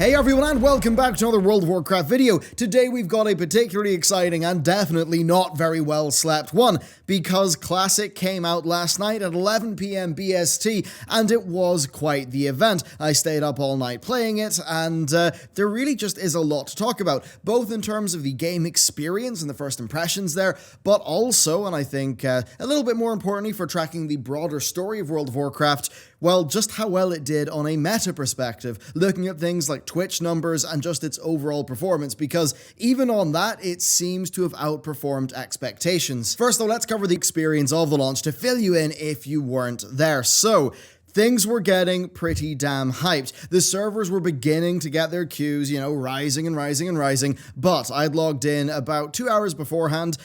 Hey everyone, and welcome back to another World of Warcraft video. Today we've got a particularly exciting and definitely not very well slept one, because Classic came out last night at 11 PM BST, and it was quite the event. I stayed up all night playing it, and there really just is a lot to talk about, both in terms of the game experience and the first impressions there, but also, and I think a little bit more importantly for tracking the broader story of World of Warcraft, well, just how well it did on a meta perspective, looking at things like Twitch numbers and just its overall performance, because even on that, it seems to have outperformed expectations. First though, let's cover the experience of the launch to fill you in if you weren't there. So, things were getting pretty damn hyped. The servers were beginning to get their queues, rising and rising and rising, but I'd logged in about 2 hours beforehand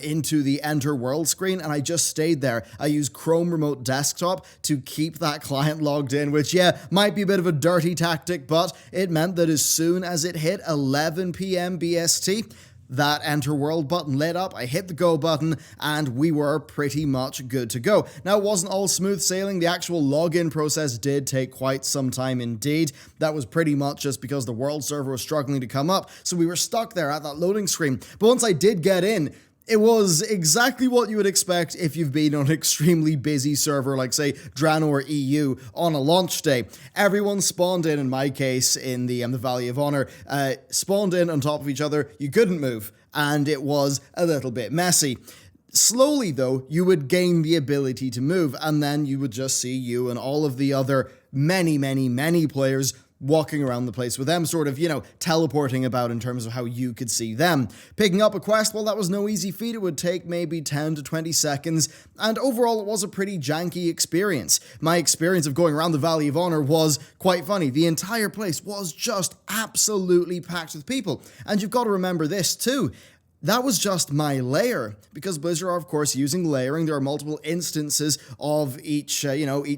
into the Enter World screen, and I just stayed there. I used Chrome Remote Desktop to keep that client logged in, which, might be a bit of a dirty tactic, but it meant that as soon as it hit 11 PM BST, that Enter World button lit up, I hit the go button, and we were pretty much good to go. Now, it wasn't all smooth sailing. The actual login process did take quite some time indeed. That was pretty much just because the world server was struggling to come up, so we were stuck there at that loading screen. But once I did get in, it was exactly what you would expect if you've been on an extremely busy server like, say, Draenor EU on a launch day. Everyone spawned in my case, in the Valley of Honor, spawned in on top of each other. You couldn't move, and it was a little bit messy. Slowly, though, you would gain the ability to move, and then you would just see you and all of the other many players walking around the place with them sort of, teleporting about in terms of how you could see them. Picking up a quest, well, that was no easy feat. It would take maybe 10 to 20 seconds, and overall it was a pretty janky experience. My experience of going around the Valley of Honor was quite funny. The entire place was just absolutely packed with people, and you've got to remember this too. That was just my layer, because Blizzard are, of course, using layering. There are multiple instances of each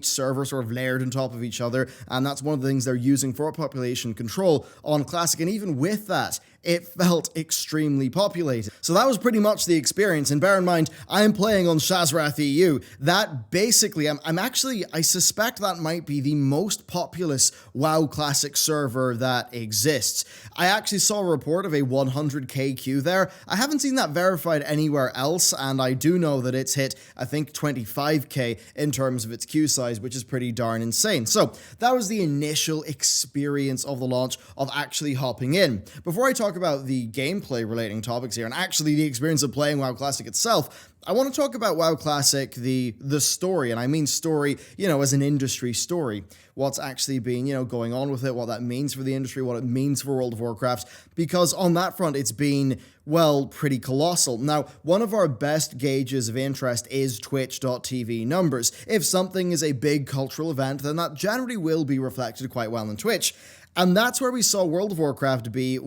server sort of layered on top of each other, and that's one of the things they're using for population control on Classic, and even with that, it felt extremely populated. So that was pretty much the experience, and bear in mind, I'm playing on Shazrath EU. That basically, I suspect that might be the most populous WoW Classic server that exists. I actually saw a report of a 100k queue there. I haven't seen that verified anywhere else, and I do know that it's hit, I think, 25k in terms of its queue size, which is pretty darn insane. So that was the initial experience of the launch, of actually hopping in. Before I talk about the gameplay relating topics here, and actually the experience of playing WoW Classic itself, I want to talk about WoW Classic, the story, and I mean story, as an industry story. What's actually been, going on with it, what that means for the industry, what it means for World of Warcraft, because on that front, it's been, well, pretty colossal. Now, one of our best gauges of interest is Twitch.tv numbers. If something is a big cultural event, then that generally will be reflected quite well on Twitch. And that's where we saw World of Warcraft be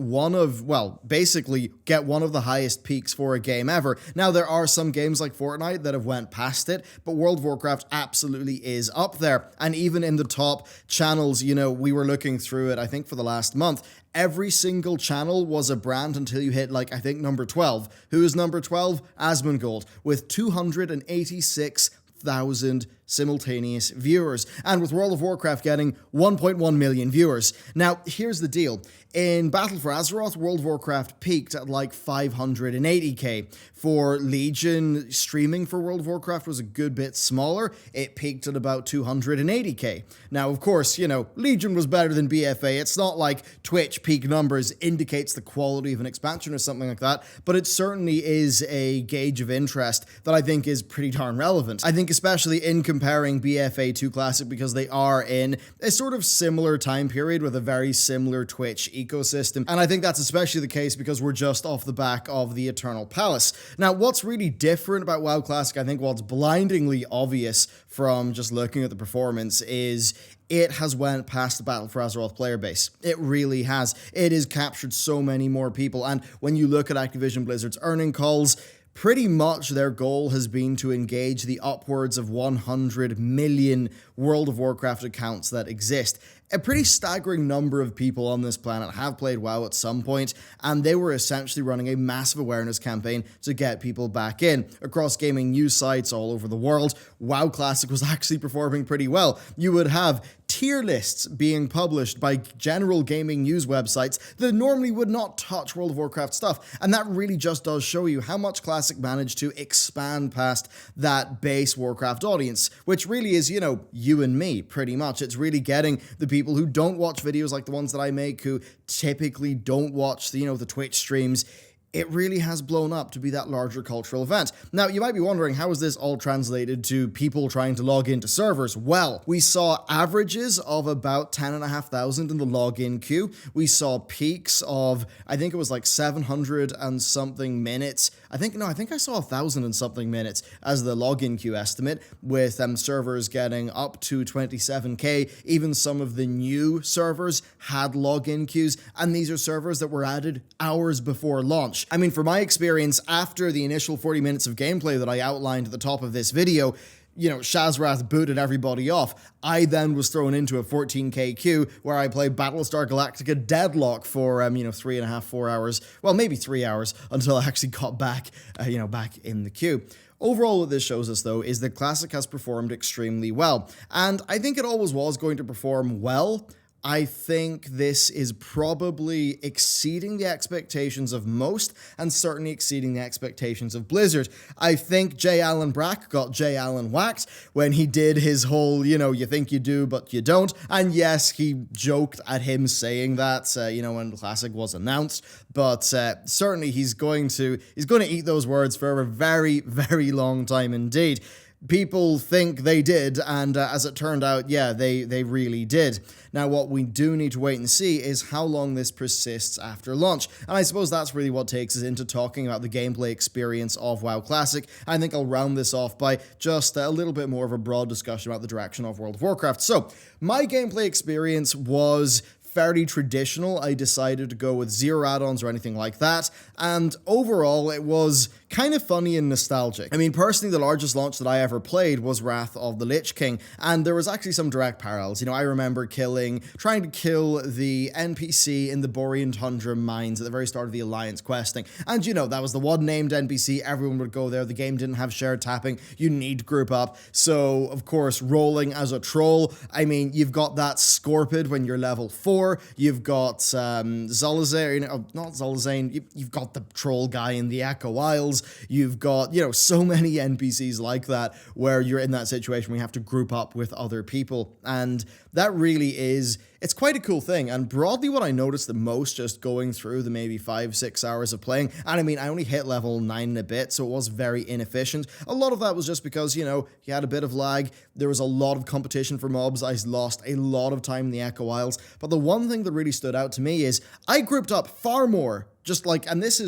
basically get one of the highest peaks for a game ever. Now, there are some games like Fortnite that have went past it, but World of Warcraft absolutely is up there. And even in the top channels, we were looking through it, I think, for the last month. Every single channel was a brand until you hit, I think, number 12. Who is number 12? Asmongold, with 286,000 simultaneous viewers, and with World of Warcraft getting 1.1 million viewers. Now, here's the deal. In Battle for Azeroth, World of Warcraft peaked at 580k. For Legion, streaming for World of Warcraft was a good bit smaller. It peaked at about 280k. Now, of course, Legion was better than BFA. It's not like Twitch peak numbers indicates the quality of an expansion or something like that, but it certainly is a gauge of interest that I think is pretty darn relevant. I think especially in comparing BFA to Classic, because they are in a sort of similar time period with a very similar Twitch ecosystem, and I think that's especially the case because we're just off the back of the Eternal Palace. Now, what's really different about WoW Classic, I think what's blindingly obvious from just looking at the performance, is it has went past the Battle for Azeroth player base. It really has. It has captured so many more people, and when you look at Activision Blizzard's earning calls, pretty much their goal has been to engage the upwards of 100 million World of Warcraft accounts that exist. A pretty staggering number of people on this planet have played WoW at some point, and they were essentially running a massive awareness campaign to get people back in. Across gaming news sites all over the world, WoW Classic was actually performing pretty well. You would have tier lists being published by general gaming news websites that normally would not touch World of Warcraft stuff, and that really just does show you how much Classic managed to expand past that base Warcraft audience, which really is, you and me, pretty much. It's really getting the people who don't watch videos like the ones that I make, who typically don't watch the Twitch streams. It really has blown up to be that larger cultural event. Now, you might be wondering, how is this all translated to people trying to log into servers? Well, we saw averages of about 10,500 in the login queue. We saw peaks of, I think it was like 700 and something minutes. I think I saw 1,000 and something minutes as the login queue estimate, with servers getting up to 27k. Even some of the new servers had login queues, and these are servers that were added hours before launch. I mean, from my experience, after the initial 40 minutes of gameplay that I outlined at the top of this video, Shazrath booted everybody off. I then was thrown into a 14k queue where I played Battlestar Galactica Deadlock for, 3.5, 4 hours. Well, maybe 3 hours until I actually got back, back in the queue. Overall, what this shows us, though, is that Classic has performed extremely well. And I think it always was going to perform well. I think this is probably exceeding the expectations of most, and certainly exceeding the expectations of Blizzard. I think J. Allen Brack got J. Allen whacked when he did his whole, you think you do, but you don't. And yes, he joked at him saying that, when Classic was announced. But certainly he's going to eat those words for a very, very long time indeed. People think they did, and as it turned out, yeah, they really did. Now, what we do need to wait and see is how long this persists after launch, and I suppose that's really what takes us into talking about the gameplay experience of WoW Classic. I think I'll round this off by just a little bit more of a broad discussion about the direction of World of Warcraft. So, my gameplay experience was fairly traditional. I decided to go with 0 add-ons or anything like that, and overall it was kind of funny and nostalgic. I mean, personally, the largest launch that I ever played was Wrath of the Lich King, and there was actually some direct parallels. I remember trying to kill the NPC in the Borean Tundra mines at the very start of the Alliance questing, and that was the one named NPC, everyone would go there, the game didn't have shared tapping, you need group up, so of course, rolling as a troll, I mean, you've got that Scorpid when you're level 4, you've got Zolazane, not Zolazane, you've got the troll guy in the Echo Isles, you've got, so many NPCs like that where you're in that situation where you have to group up with other people, and that really is, it's quite a cool thing. And broadly what I noticed the most just going through the maybe 5-6 hours of playing, and I mean, I only hit level 9 and a bit, so it was very inefficient. A lot of that was just because, you had a bit of lag, there was a lot of competition for mobs, I lost a lot of time in the Echo Isles, but the one thing that really stood out to me is I grouped up far more, and this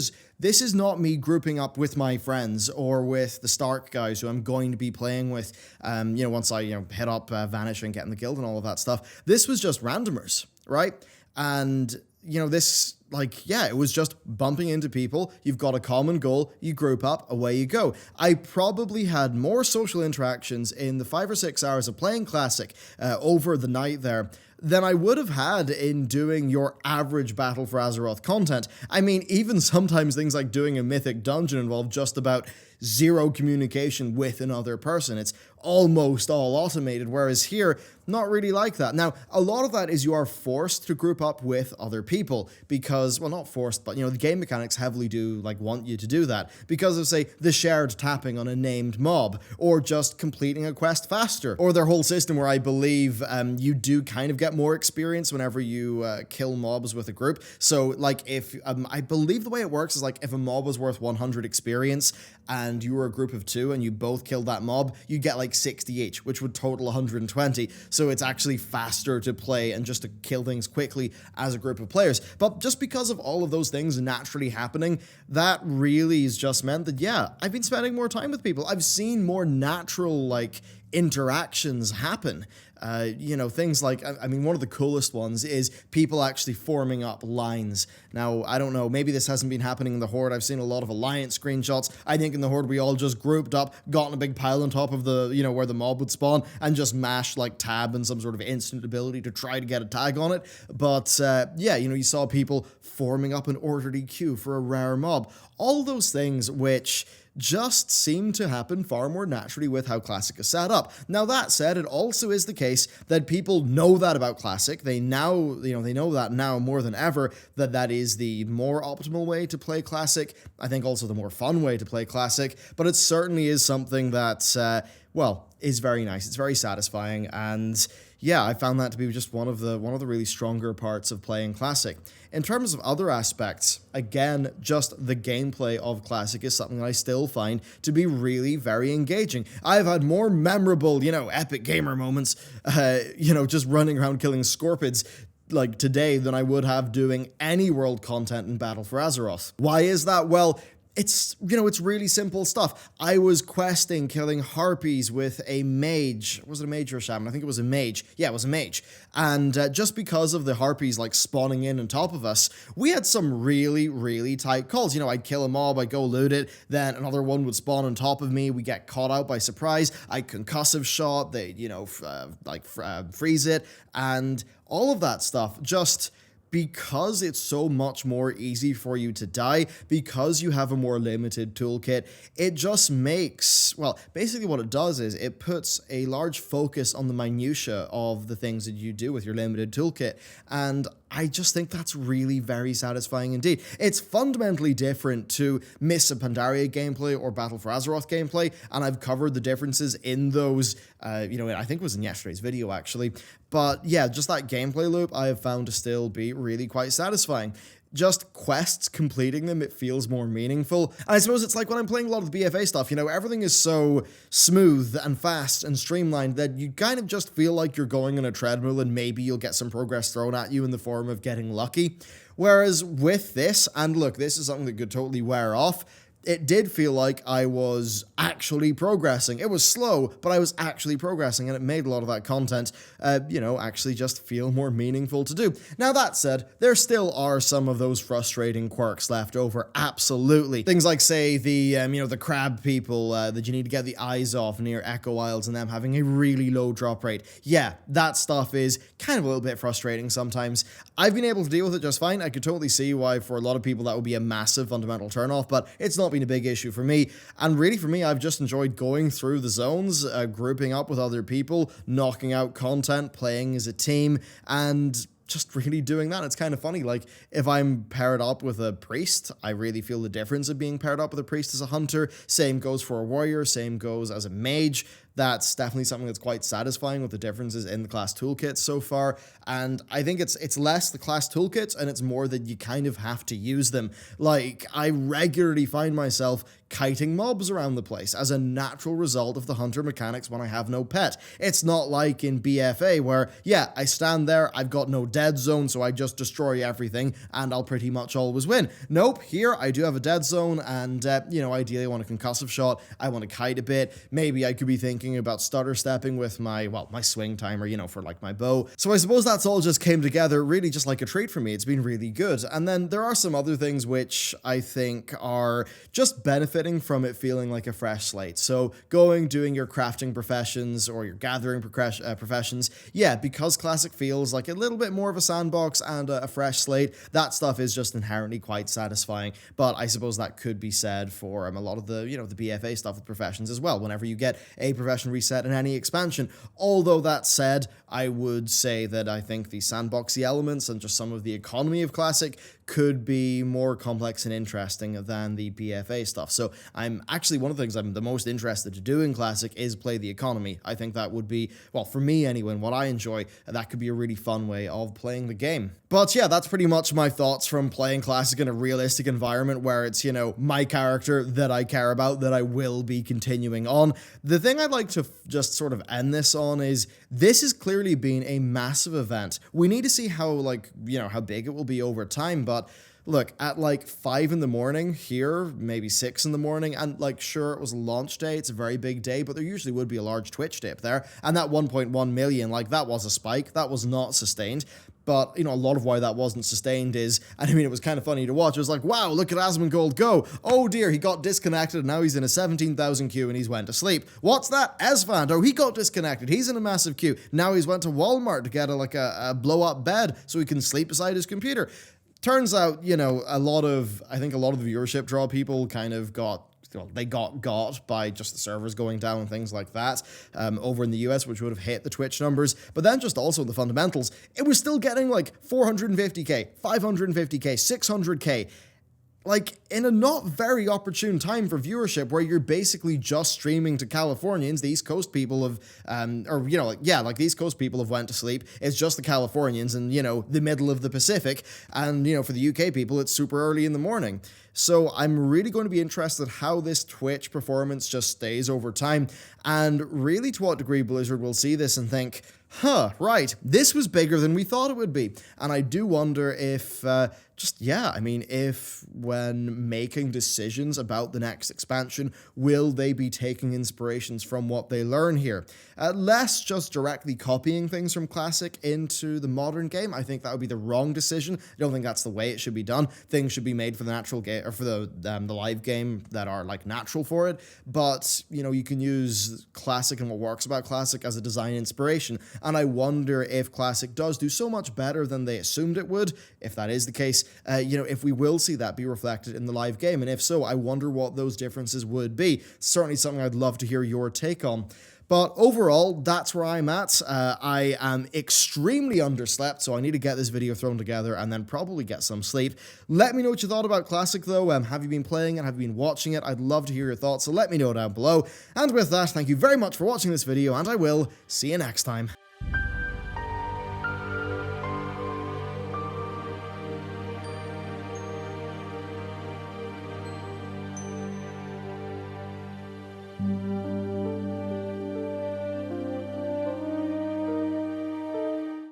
is not me grouping up with my friends or with the Stark guys who I'm going to be playing with, once I, hit up Vanish and get in the guild and all of that stuff. This was just randomers, right? And, it was just bumping into people. You've got a common goal, you group up, away you go. I probably had more social interactions in the 5 or 6 hours of playing Classic over the night there than I would have had in doing your average Battle for Azeroth content. I mean, even sometimes things like doing a mythic dungeon involve just about zero communication with another person. It's almost all automated, whereas here, not really like that. Now, a lot of that is you are forced to group up with other people because, well, not forced, but, the game mechanics heavily do, want you to do that because of, say, the shared tapping on a named mob, or just completing a quest faster, or their whole system where I believe you do kind of get more experience whenever you kill mobs with a group. So, if, I believe the way it works is, if a mob was worth 100 experience, and you were a group of 2 and you both killed that mob, you get 60 each, which would total 120. So it's actually faster to play and just to kill things quickly as a group of players. But just because of all of those things naturally happening, that really has just meant that, yeah, I've been spending more time with people. I've seen more natural, interactions happen. Things like, I mean, one of the coolest ones is people actually forming up lines. Now, I don't know, maybe this hasn't been happening in the Horde. I've seen a lot of Alliance screenshots. I think in the Horde we all just grouped up, got in a big pile on top of the, where the mob would spawn, and just mashed like tab and some sort of instant ability to try to get a tag on it. But you saw people forming up an orderly queue for a rare mob. All those things which just seem to happen far more naturally with how Classic is set up. Now that said, it also is the case that people know that about Classic. They now, they know that now more than ever, that is the more optimal way to play Classic. I think also the more fun way to play Classic, but it certainly is something that, is very nice. It's very satisfying, and yeah, I found that to be just one of the really stronger parts of playing Classic. In terms of other aspects, again, just the gameplay of Classic is something that I still find to be really very engaging. I've had more memorable, epic gamer moments, just running around killing scorpids like today than I would have doing any world content in Battle for Azeroth. Why is that? Well, it's really simple stuff. I was questing killing harpies with a mage. Was it a mage or a shaman? I think it was a mage. Yeah, it was a mage. And just because of the harpies like spawning in on top of us, we had some really, really tight calls. I'd kill a mob, I'd go loot it, then another one would spawn on top of me, we get caught out by surprise, I'd concussive shot, they, freeze it, and all of that stuff just... because it's so much more easy for you to die, because you have a more limited toolkit, it just makes, basically what it does is it puts a large focus on the minutiae of the things that you do with your limited toolkit, and I just think that's really very satisfying indeed. It's fundamentally different to Mists of Pandaria gameplay or Battle for Azeroth gameplay, and I've covered the differences in those, I think it was in yesterday's video actually, but yeah, just that gameplay loop I have found to still be really quite satisfying. Just quests, completing them, it feels more meaningful. And I suppose it's like when I'm playing a lot of the BFA stuff, everything is so smooth and fast and streamlined that you kind of just feel like you're going on a treadmill and maybe you'll get some progress thrown at you in the form of getting lucky. Whereas with this, and look, this is something that could totally wear off, it did feel like I was actually progressing. It was slow, but I was actually progressing, and it made a lot of that content, actually just feel more meaningful to do. Now, that said, there still are some of those frustrating quirks left over, absolutely. Things like, say, the crab people that you need to get the eyes off near Echo Isles and them having a really low drop rate. Yeah, that stuff is kind of a little bit frustrating sometimes. I've been able to deal with it just fine. I could totally see why for a lot of people that would be a massive fundamental turnoff, but it's not been a big issue for me. And really for me, I've just enjoyed going through the zones, grouping up with other people, knocking out content, playing as a team, and just really doing that. It's kind of funny, like, if I'm paired up with a priest, I really feel the difference of being paired up with a priest as a hunter. Same goes for a warrior, same goes as a mage. That's definitely something that's quite satisfying with the differences in the class toolkits so far, and I think it's less the class toolkits and it's more that you kind of have to use them. Like, I regularly find myself kiting mobs around the place as a natural result of the hunter mechanics when I have no pet. It's not like in BFA where, yeah, I stand there, I've got no dead zone, so I just destroy everything and I'll pretty much always win. Nope, here I do have a dead zone and, ideally I want a concussive shot, I want to kite a bit, maybe I could be thinking about stutter stepping with my swing timer, for like my bow. So I suppose that's all just came together really just like a treat for me. It's been really good. And then there are some other things which I think are just benefiting from it feeling like a fresh slate. So doing your crafting professions or your gathering professions, yeah, because Classic feels like a little bit more of a sandbox and a fresh slate, that stuff is just inherently quite satisfying. But I suppose that could be said for a lot of the, the BFA stuff with professions as well, whenever you get a profession reset in any expansion. Although that said, I would say that I think the sandboxy elements and just some of the economy of Classic could be more complex and interesting than the BFA stuff. So I'm actually, one of the things I'm the most interested to do in Classic is play the economy. I think that would be, for me anyway, and what I enjoy, that could be a really fun way of playing the game. But yeah, that's pretty much my thoughts from playing Classic in a realistic environment where it's, my character that I care about, that I will be continuing on. The thing I'd like to just sort of end this on is, this has clearly been a massive event. We need to see how, how big it will be over time, but look, at like 5 in the morning here, maybe 6 in the morning, and like, sure, it was launch day, it's a very big day, but there usually would be a large Twitch dip there, and that 1.1 million, like, that was a spike, that was not sustained. But, you know, a lot of why that wasn't sustained is, and I mean, it was kind of funny to watch. It was like, wow, look at Asmongold go. Oh dear, he got disconnected. Now he's in a 17,000 queue and he's went to sleep. What's that? Esfand. Oh, he got disconnected. He's in a massive queue. Now he's went to Walmart to get a blow-up bed so he can sleep beside his computer. Turns out, you know, I think a lot of the viewership draw people kind of got by just the servers going down and things like that over in the US, which would have hit the Twitch numbers. But then just also the fundamentals, it was still getting like 450k, 550k, 600k. Like, in a not very opportune time for viewership where you're basically just streaming to Californians, the East Coast people have, the East Coast people have went to sleep, it's just the Californians and, you know, the middle of the Pacific, and, you know, for the UK people, it's super early in the morning. So I'm really going to be interested how this Twitch performance just stays over time, and really to what degree Blizzard will see this and think, right, this was bigger than we thought it would be. And I do wonder if, if when making decisions about the next expansion, will they be taking inspirations from what they learn here? Less just directly copying things from Classic into the modern game. I think that would be the wrong decision. I don't think that's the way it should be done. Things should be made for the natural game, or for the live game that are like natural for it. But, you know, you can use Classic and what works about Classic as a design inspiration. And I wonder if Classic does do so much better than they assumed it would. If that is the case, if we will see that be reflected in the live game. And if so, I wonder what those differences would be. Certainly something I'd love to hear your take on. But overall, that's where I'm at. I am extremely underslept, so I need to get this video thrown together and then probably get some sleep. Let me know what you thought about Classic, though. Have you been playing it? Have you been watching it? I'd love to hear your thoughts, so let me know down below. And with that, thank you very much for watching this video, and I will see you next time.